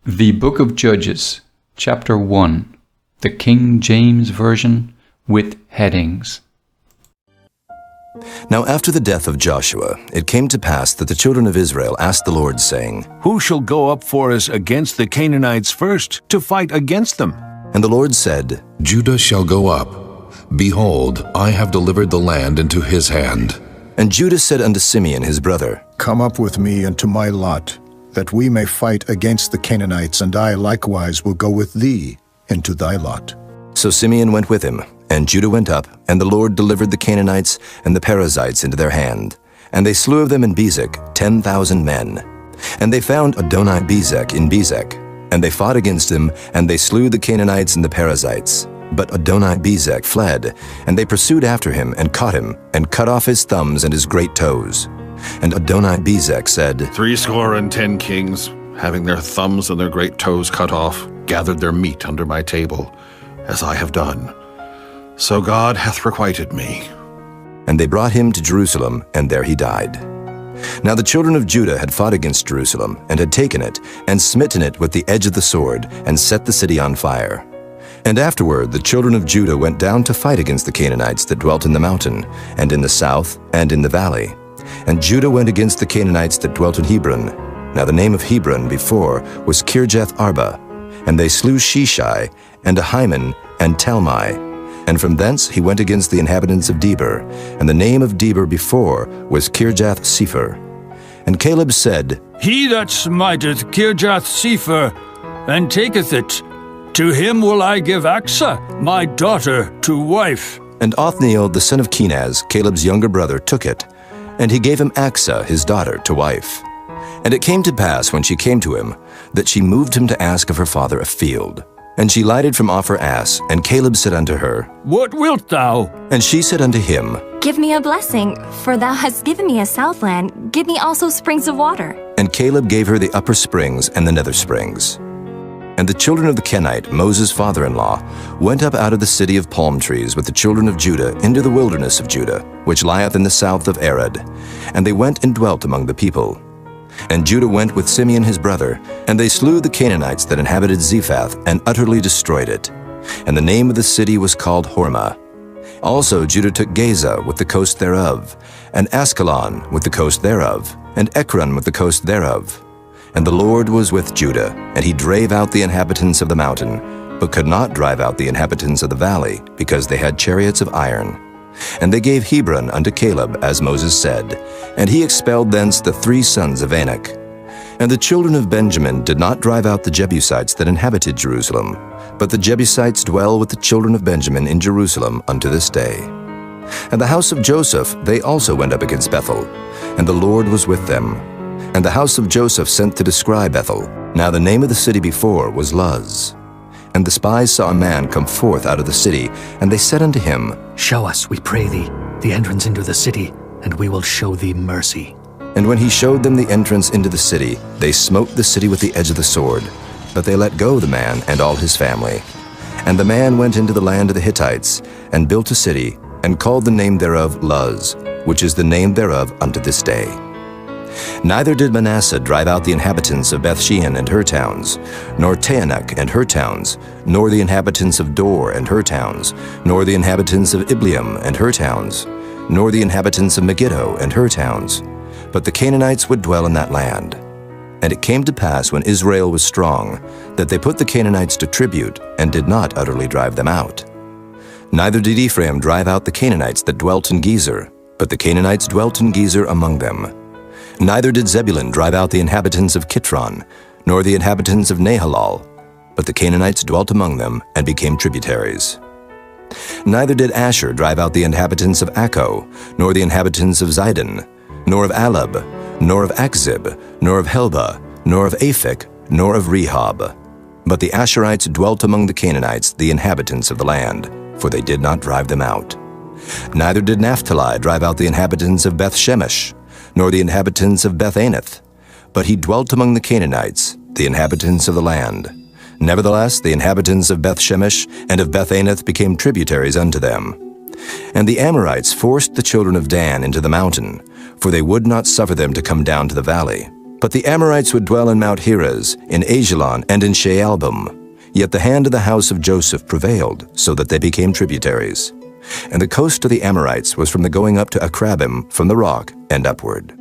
The Book of Judges, Chapter 1, the King James Version, with headings. Now after the death of Joshua, it came to pass that the children of Israel asked the Lord, saying, Who shall go up for us against the Canaanites first, to fight against them? And the Lord said, Judah shall go up. Behold, I have delivered the land into his hand. And Judah said unto Simeon his brother, Come up with me into my lot, that we may fight against the Canaanites, and I likewise will go with thee into thy lot. So Simeon went with him, and Judah went up, and the Lord delivered the Canaanites and the Perizzites into their hand. And they slew of them in Bezek 10,000 men. And they found Adoni-Bezek in Bezek. And they fought against him, and they slew the Canaanites and the Perizzites. But Adoni-Bezek fled, and they pursued after him, and caught him, and cut off his thumbs and his great toes. And Adoni-Bezek said, 70 kings, having their thumbs and their great toes cut off, gathered their meat under my table, as I have done. So God hath requited me. And they brought him to Jerusalem, and there he died. Now the children of Judah had fought against Jerusalem, and had taken it, and smitten it with the edge of the sword, and set the city on fire. And afterward the children of Judah went down to fight against the Canaanites that dwelt in the mountain, and in the south, and in the valley. And Judah went against the Canaanites that dwelt in Hebron. Now the name of Hebron before was Kirjath Arba. And they slew Sheshai, and Ahiman, and Talmai. And from thence he went against the inhabitants of Debir. And the name of Debir before was Kirjath Sepher. And Caleb said, He that smiteth Kirjath Sepher, and taketh it, to him will I give Achsah, my daughter, to wife. And Othniel the son of Kenaz, Caleb's younger brother, took it. And he gave him Achsah his daughter to wife. And it came to pass, when she came to him, that she moved him to ask of her father a field. And she lighted from off her ass, and Caleb said unto her, What wilt thou? And she said unto him, Give me a blessing, for thou hast given me a southland. Give me also springs of water. And Caleb gave her the upper springs and the nether springs. And the children of the Kenite, Moses' father-in-law, went up out of the city of palm trees with the children of Judah into the wilderness of Judah, which lieth in the south of Arad. And they went and dwelt among the people. And Judah went with Simeon his brother, and they slew the Canaanites that inhabited Zephath, and utterly destroyed it. And the name of the city was called Hormah. Also Judah took Gaza with the coast thereof, and Askelon with the coast thereof, and Ekron with the coast thereof. And the Lord was with Judah, and he drave out the inhabitants of the mountain, but could not drive out the inhabitants of the valley, because they had chariots of iron. And they gave Hebron unto Caleb, as Moses said, and he expelled thence the 3 sons of Anak. And the children of Benjamin did not drive out the Jebusites that inhabited Jerusalem, but the Jebusites dwell with the children of Benjamin in Jerusalem unto this day. And the house of Joseph they also went up against Bethel, and the Lord was with them. And the house of Joseph sent to descry Bethel. Now the name of the city before was Luz. And the spies saw a man come forth out of the city, and they said unto him, Show us, we pray thee, the entrance into the city, and we will show thee mercy. And when he showed them the entrance into the city, they smote the city with the edge of the sword. But they let go the man and all his family. And the man went into the land of the Hittites, and built a city, and called the name thereof Luz, which is the name thereof unto this day. Neither did Manasseh drive out the inhabitants of Bethshean and her towns, nor Taanach and her towns, nor the inhabitants of Dor and her towns, nor the inhabitants of Ibleam and her towns, nor the inhabitants of Megiddo and her towns. But the Canaanites would dwell in that land. And it came to pass, when Israel was strong, that they put the Canaanites to tribute, and did not utterly drive them out. Neither did Ephraim drive out the Canaanites that dwelt in Gezer, but the Canaanites dwelt in Gezer among them. Neither did Zebulun drive out the inhabitants of Kitron, nor the inhabitants of Nahalal, but the Canaanites dwelt among them, and became tributaries. Neither did Asher drive out the inhabitants of Akko, nor the inhabitants of Zidon, nor of Alab, nor of Akzib, nor of Helba, nor of Aphek, nor of Rehob. But the Asherites dwelt among the Canaanites, the inhabitants of the land, for they did not drive them out. Neither did Naphtali drive out the inhabitants of Beth-Shemesh, nor the inhabitants of Beth-Anath, but he dwelt among the Canaanites, the inhabitants of the land. Nevertheless, the inhabitants of Beth-Shemesh and of Beth-Anath became tributaries unto them. And the Amorites forced the children of Dan into the mountain, for they would not suffer them to come down to the valley, But the Amorites would dwell in Mount Heres, in Aijalon, and in Shaalbim. Yet the hand of the house of Joseph prevailed, so that they became tributaries. And the coast of the Amorites was from the going up to Akrabim, from the rock, and upward.